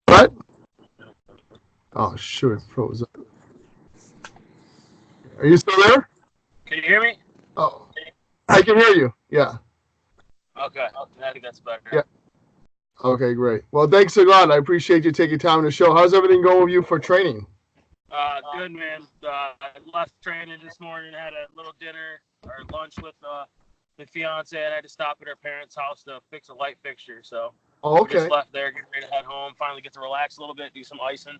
What? Oh, shoot, it froze up. Are you still there? Can you hear me? Oh, I can hear you. Yeah. Okay, I think that's better. Yeah. Okay, great. Well, thanks a lot. I appreciate you taking time to show. How's everything going with you for training? Good man. I left training this morning, had a little dinner or lunch with the fiance, and I had to stop at her parents' house to fix a light fixture. So Oh, we just okay. left there, getting ready to head home. Finally get to relax a little bit, do some icing.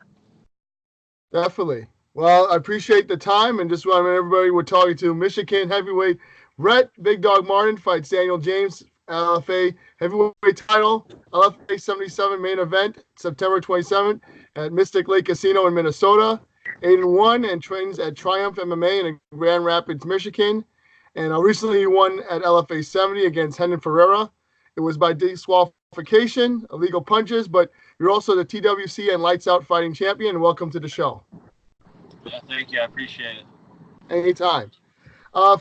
Definitely. Well, I appreciate the time and just want everybody we're talking to. Michigan Heavyweight Brett Big Dog Martin fights Daniel James, LFA Heavyweight Title, LFA77 Main Event, September 27th at Mystic Lake Casino in Minnesota. 8-1 and trains at Triumph MMA in Grand Rapids, Michigan. And recently he won at LFA 70 against Renan Ferriera. It was by disqualification, illegal punches, but you're also the TWC and Lights Out Fighting Champion. Welcome to the show. Yeah, thank you. I appreciate it. Anytime.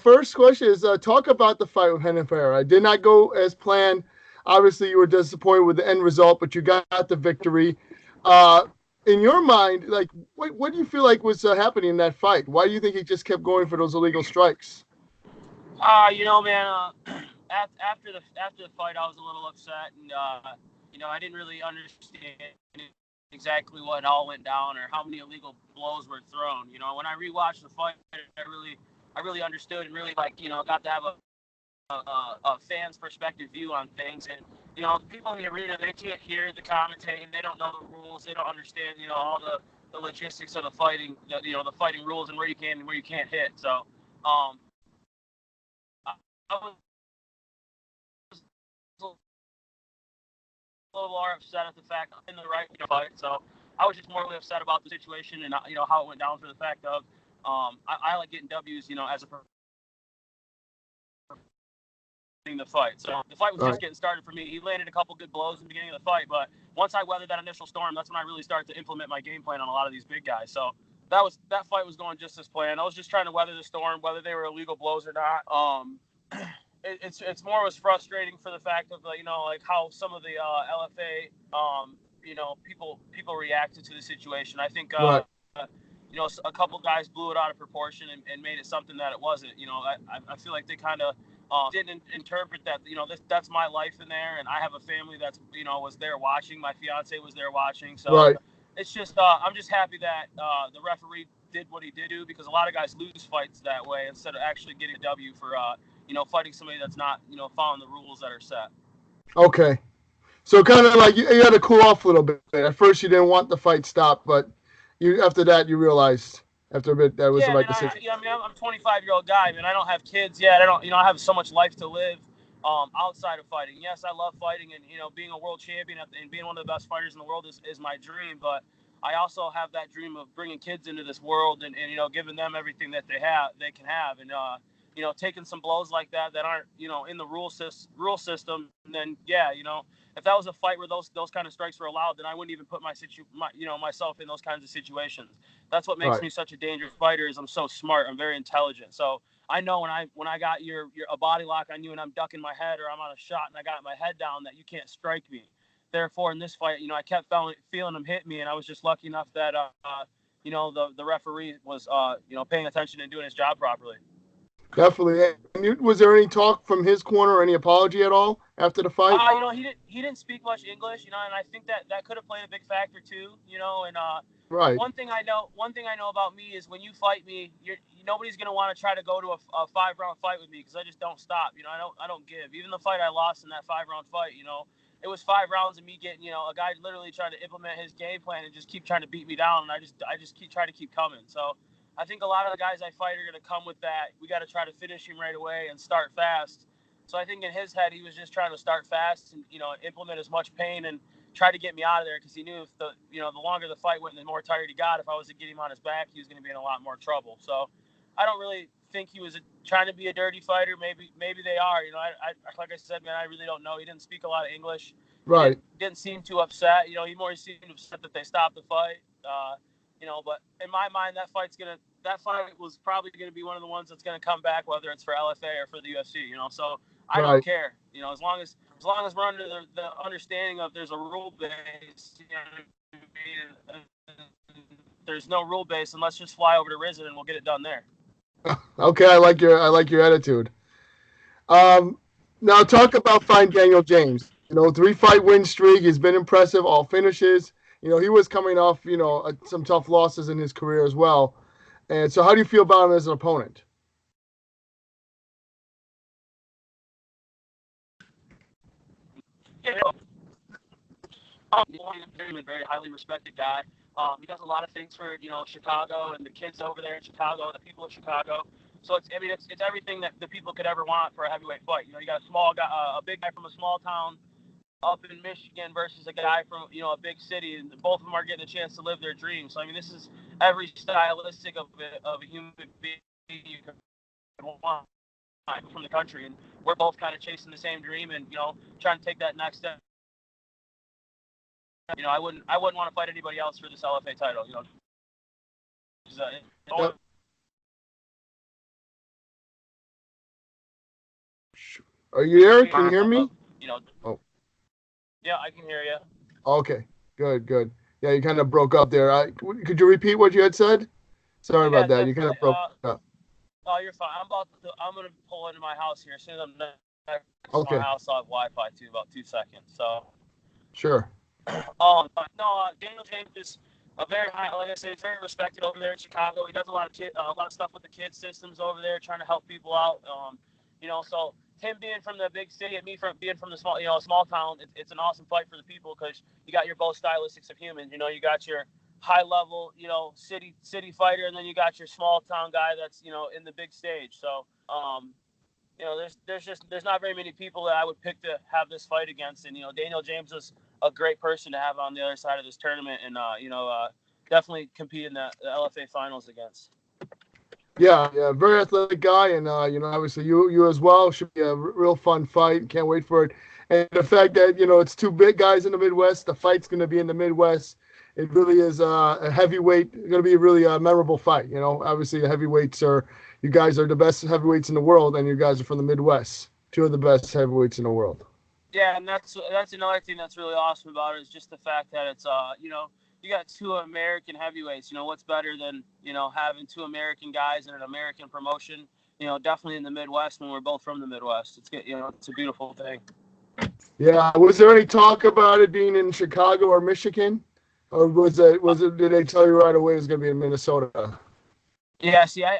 First question is talk about the fight with Renan Ferriera. It did not go as planned. Obviously, you were disappointed with the end result, but you got the victory. In your mind, like, what do you feel like was happening in that fight? Why do you think he just kept going for those illegal strikes? Man, after the fight, I was a little upset, and I didn't really understand exactly what all went down or how many illegal blows were thrown. When I rewatched the fight, I really understood and really got to have a fan's perspective view on things. And the people in the arena, they can't hear the commentating, they don't know the rules, they don't understand all the logistics of the fighting, the fighting rules and where you can and where you can't hit. So I was a little more upset at the fact I'm in the right fight. So I was just morally upset about the situation and how it went down for the fact of I like getting W's as a the fight. So the fight was just getting started for me. He landed a couple good blows in the beginning of the fight, but once I weathered that initial storm, that's when I really started to implement my game plan on a lot of these big guys. So that fight was going just as planned. I was just trying to weather the storm, whether they were illegal blows or not. It's more was frustrating for the fact of like how some of the LFA people reacted to the situation. I think Right. a couple guys blew it out of proportion and made it something that it wasn't. I feel like they kind of didn't interpret that that's my life in there, and I have a family that's was there watching. My fiance was there watching, so Right. it's just I'm just happy that the referee did what he did do, because a lot of guys lose fights that way instead of actually getting a W for fighting somebody that's not following the rules that are set. Okay. So kind of like you had to cool off a little bit. At first, you didn't want the fight stopped, but after that you realized after a bit that was the Yeah, right man. decision. I'm a 25-year-old guy, man. I don't have kids yet. I don't, I have so much life to live outside of fighting. Yes, I love fighting, and being a world champion and being one of the best fighters in the world is my dream. But I also have that dream of bringing kids into this world and giving them everything that they can have, and taking some blows like that aren't in the rule system. Then yeah, if that was a fight where those kind of strikes were allowed, then I wouldn't even put myself in those kinds of situations. That's what makes Right. me such a dangerous fighter. Is I'm so smart. I'm very intelligent. So I know when I got your a body lock on you and I'm ducking my head, or I'm on a shot and I got my head down, that you can't strike me. Therefore, in this fight, I kept feeling him hit me, and I was just lucky enough that the referee was paying attention and doing his job properly. Definitely. And was there any talk from his corner or any apology at all after the fight? He didn't speak much English, and I think that could have played a big factor too, and Right. one thing I know about me is when you fight me, nobody's gonna want to try to go to a 5-round fight with me, because I just don't stop. I don't give. Even the fight I lost in that 5-round fight, it was 5 rounds of me getting a guy literally trying to implement his game plan and just keep trying to beat me down, and I just keep trying to keep coming. So I think a lot of the guys I fight are gonna come with that. We got to try to finish him right away and start fast. So I think in his head, he was just trying to start fast and implement as much pain and try to get me out of there, because he knew if the longer the fight went and the more tired he got, if I was to get him on his back, he was going to be in a lot more trouble. So I don't really think he was trying to be a dirty fighter. Maybe they are. I like I said, man, I really don't know. He didn't speak a lot of English. He Right. didn't seem too upset. He more seemed upset that they stopped the fight. But in my mind, that fight was probably gonna be one of the ones that's gonna come back, whether it's for LFA or for the UFC. So I don't Right. care. You know, as long as we're under the understanding of there's a rule base, you know, there's no rule base, and let's just fly over to Risen and we'll get it done there. Okay, I like your attitude. Um, Now talk about fighting Daniel James. 3-fight win streak. He's been impressive. All finishes. He was coming off some tough losses in his career as well. And so, how do you feel about him as an opponent? Yeah, he's a very highly respected guy. He does a lot of things for Chicago and the kids over there in Chicago, the people of Chicago. So it's everything that the people could ever want for a heavyweight fight. You got a small guy, a big guy from a small town up in Michigan versus a guy from a big city, and both of them are getting a chance to live their dreams. So I mean, this is every stylistic of a human being you could want from the country, and we're both kind of chasing the same dream and trying to take that next step. I wouldn't want to fight anybody else for this LFA title. Are you there? Can you hear me? Oh. Yeah, I can hear you. Okay, good. Yeah, you kind of broke up there. Could you repeat what you had said? Sorry about that. You kind of broke up. Oh, you're fine. I'm gonna pull into my house here. As soon as I'm next to Okay. my house, I'll have Wi-Fi too. About 2 seconds. So. Sure. Daniel James is a very high, like I said, he's very respected over there in Chicago. He does a lot of stuff with the kid systems over there, trying to help people out. So him being from the big city and me being from the small town, it's an awesome fight for the people because you got your both stylistics of humans. You got your high level, city fighter, and then you got your small town guy that's in the big stage. So there's not very many people that I would pick to have this fight against, and Daniel James is a great person to have on the other side of this tournament, and definitely compete in the LFA finals against. Yeah, very athletic guy, and obviously you as well. Should be a real fun fight. Can't wait for it. And the fact that it's two big guys in the Midwest, the fight's going to be in the Midwest. It really is a heavyweight. Going to be a really memorable fight. Obviously the heavyweights you guys are the best heavyweights in the world, and you guys are from the Midwest. Two of the best heavyweights in the world. Yeah, and that's another thing that's really awesome about it is just the fact that it's you got two American heavyweights. What's better than having two American guys in an American promotion? Definitely in the Midwest when we're both from the Midwest. It's a beautiful thing. Yeah. Was there any talk about it being in Chicago or Michigan, or did they tell you right away it was going to be in Minnesota? Yeah. See, I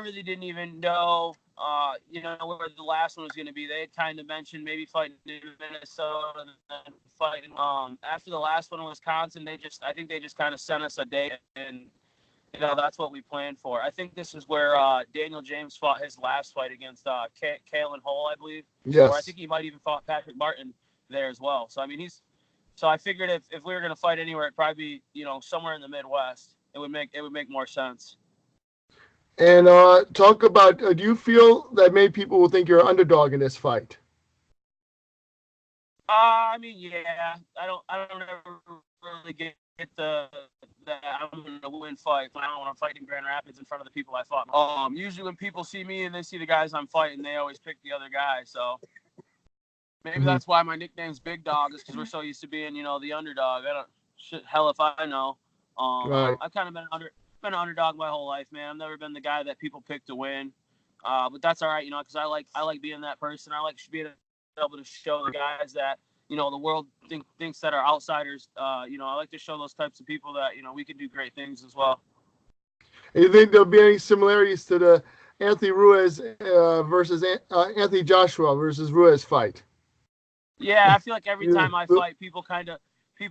really didn't even know. Where the last one was going to be. They had kind of mentioned maybe fighting in Minnesota and then fighting. After the last one in Wisconsin, I think they just kind of sent us a date, and that's what we planned for. I think this is where Daniel James fought his last fight against Kalen Hole, I believe. Yes. Or I think he might even fought Patrick Martin there as well. So I mean, So I figured if we were going to fight anywhere, it'd probably be somewhere in the Midwest. It would make more sense. And talk about, do you feel that maybe people will think you're an underdog in this fight? I mean, yeah. I don't ever really get the I'm going to win fight. I don't want to fight in Grand Rapids in front of the people I fought. Usually when people see me and they see the guys I'm fighting, they always pick the other guy. So maybe that's why my nickname's Big Dog is because we're so used to being, the underdog. Hell if I know. Right. I've kind of been an underdog my whole life, man. I've never been the guy that people pick to win. But that's all right, because I like being that person. I like being able to show the guys that the world thinks that are outsiders. I like to show those types of people that we can do great things as well. And you think there'll be any similarities to the Anthony Ruiz versus Anthony Joshua versus Ruiz fight? Yeah, I feel like every time I fight, people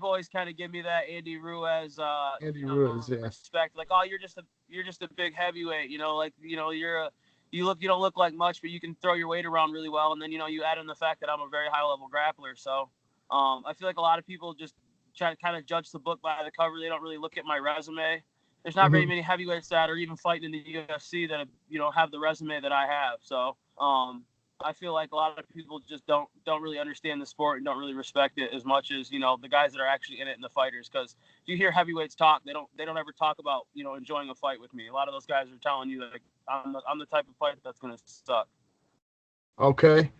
always kind of give me that Andy Ruiz Ruiz, yeah. respect. Like, oh, you're just a big heavyweight. You don't look like much, but you can throw your weight around really well. And then you add in the fact that I'm a very high level grappler. So I feel like a lot of people just try to kind of judge the book by the cover. They don't really look at my resume. There's not very many heavyweights that are even fighting in the UFC that have the resume that I have. So I feel like a lot of people just don't really understand the sport and don't really respect it as much as the guys that are actually in it and the fighters. Because if you hear heavyweights talk, they don't ever talk about enjoying a fight with me. A lot of those guys are telling you that I'm the type of fight that's going to suck. Okay.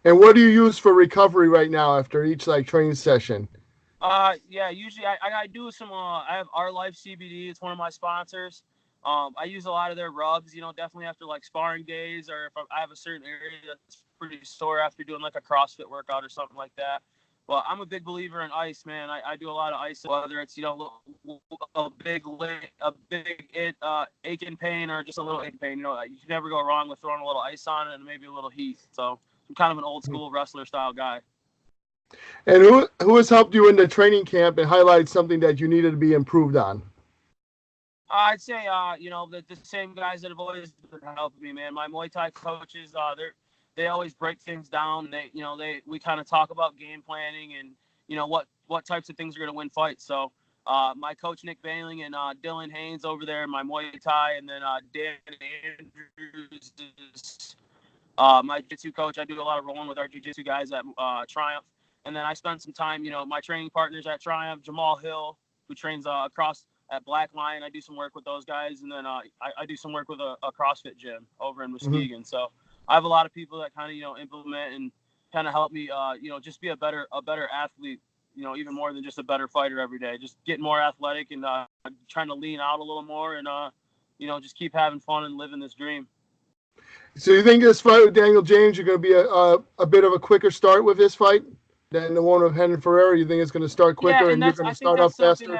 And what do you use for recovery right now after each like training session? Yeah, usually I do some. I have Our Life CBD. It's one of my sponsors. I use a lot of their rubs. You know, definitely after like sparring days, or if I have a certain area that's pretty sore after doing like a CrossFit workout or something like that. Well, I'm a big believer in ice, man. I do a lot of ice, whether it's a big ache and pain or just a little ache and pain. You know, you can never go wrong with throwing a little ice on it and maybe a little heat. So I'm kind of an old school wrestler style guy. And who has helped you in the training camp and highlighted something that you needed to be improved on? I'd say, the same guys that have always been helping me, man. My Muay Thai coaches, they always break things down. We kind of talk about game planning and what types of things are going to win fights. So, my coach Nick Bailing and Dylan Haynes over there, my Muay Thai, and then Dan Andrews is my jiu-jitsu coach. I do a lot of rolling with our jiu-jitsu guys at Triumph, and then I spend some time, my training partners at Triumph, Jamal Hill, who trains across at Black Lion. I do some work with those guys, and then I do some work with a CrossFit gym over in Muskegon. So I have a lot of people that kind of implement and kind of help me just be a better athlete. Even more than just a better fighter every day. Just getting more athletic and trying to lean out a little more and just keep having fun and living this dream. So you think this fight with Daniel James, you're going to be a bit of a quicker start with this fight than the one with Renan Ferriera? You think it's going to start quicker and you're going to start up faster?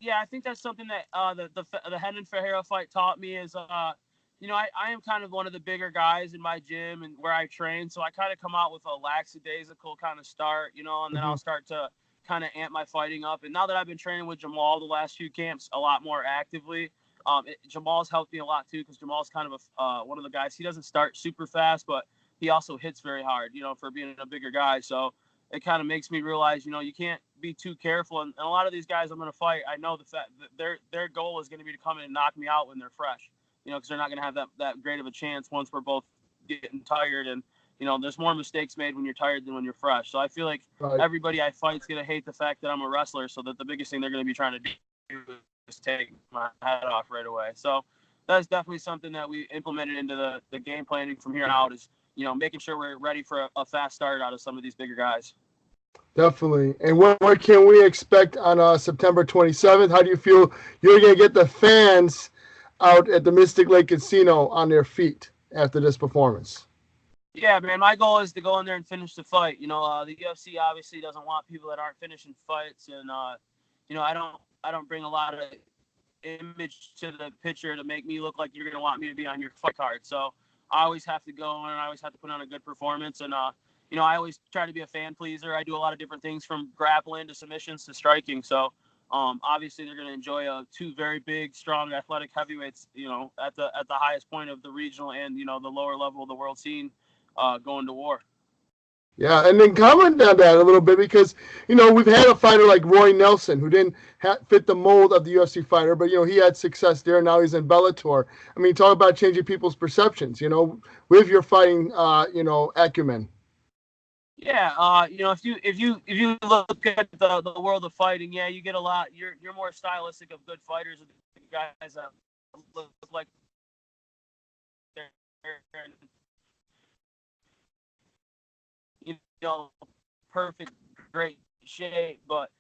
I think that's something that the Renan Ferriera fight taught me is, I am kind of one of the bigger guys in my gym and where I train. So I kind of come out with a lackadaisical kind of start, and then I'll start to kind of amp my fighting up. And now that I've been training with Jamal the last few camps a lot more actively, Jamal's helped me a lot too, because Jamal's kind of one of the guys. He doesn't start super fast, but he also hits very hard, for being a bigger guy. So it kind of makes me realize, you can't be too careful. And a lot of these guys I'm going to fight, I know the fact that their goal is going to be to come in and knock me out when they're fresh, because they're not going to have that great of a chance once we're both getting tired. And, there's more mistakes made when you're tired than when you're fresh. So I feel like everybody I fight is going to hate the fact that I'm a wrestler, so that the biggest thing they're going to be trying to do is take my head off right away. So that's definitely something that we implemented into the game planning from here on out is, making sure we're ready for a fast start out of some of these bigger guys. Definitely. And what can we expect on September 27th? How do you feel you're going to get the fans out at the Mystic Lake Casino on their feet after this performance? Yeah, man, my goal is to go in there and finish the fight. The UFC obviously doesn't want people that aren't finishing fights. And, I don't bring a lot of image to the picture to make me look like you're going to want me to be on your fight card. So I always have to go and I always have to put on a good performance. And, I always try to be a fan pleaser. I do a lot of different things from grappling to submissions to striking. So obviously they're going to enjoy two very big, strong, athletic heavyweights, at the highest point of the regional and, the lower level of the world scene going to war. Yeah, and then comment on that a little bit because, we've had a fighter like Roy Nelson who didn't fit the mold of the UFC fighter, but, he had success there. Now he's in Bellator. I mean, talk about changing people's perceptions, with your fighting, acumen. Yeah, if you look at the world of fighting, yeah, you get a lot. You're more stylistic of good fighters, guys that look like they're perfect, great shape. But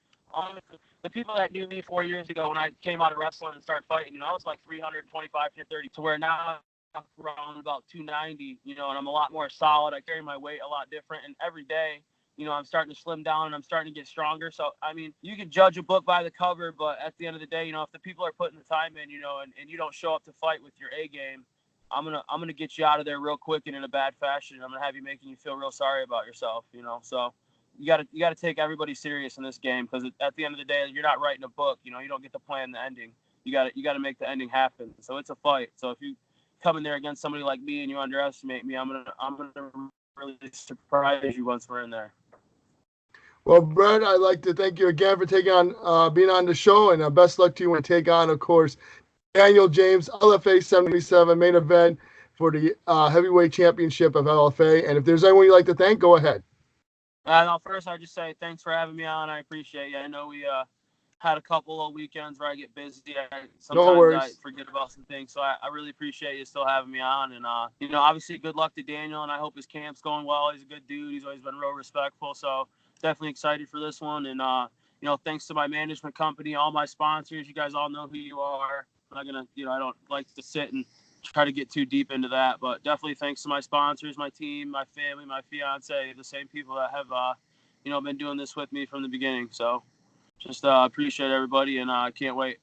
the people that knew me 4 years ago when I came out of wrestling and started fighting, I was like 325 to 30, to where now I'm around about 290, and I'm a lot more solid. I carry my weight a lot different, and every day, I'm starting to slim down and I'm starting to get stronger. So, I mean, you can judge a book by the cover, but at the end of the day, if the people are putting the time in, and you don't show up to fight with your A game, I'm gonna get you out of there real quick and in a bad fashion. I'm gonna have you making you feel real sorry about yourself, So you gotta take everybody serious in this game, because at the end of the day, you're not writing a book. You don't get to plan the ending. You gotta make the ending happen. So it's a fight. So if you come in there against somebody like me and you underestimate me, I'm gonna really surprise you once we're in there. Well, Brett, I'd like to thank you again for being on the show, and best luck to you when take on, of course, Daniel James, LFA 77 main event for the heavyweight championship of LFA. And if there's anyone you'd like to thank, go ahead. No, first, I just say thanks for having me on. I appreciate you. I know had a couple of weekends where I get busy. No Sometimes I worries. forget about some things. So I really appreciate you still having me on. And, obviously good luck to Daniel, and I hope his camp's going well. He's a good dude. He's always been real respectful. So definitely excited for this one. And, thanks to my management company, all my sponsors. You guys all know who you are. I'm not going to, I don't like to sit and try to get too deep into that. But definitely thanks to my sponsors, my team, my family, my fiance, the same people that have, been doing this with me from the beginning. So just appreciate everybody, and I can't wait.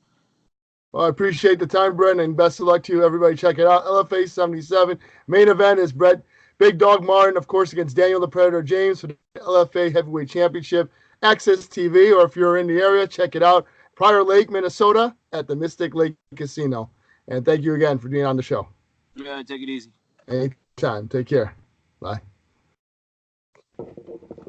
Well, I appreciate the time, Brett, and best of luck to you. Everybody check it out. LFA 77. Main event is Brett Big Dog Martin, of course, against Daniel the Predator James for the LFA Heavyweight Championship. Access TV, or if you're in the area, check it out. Prior Lake, Minnesota, at the Mystic Lake Casino. And thank you again for being on the show. Yeah, take it easy. Anytime. Take care. Bye.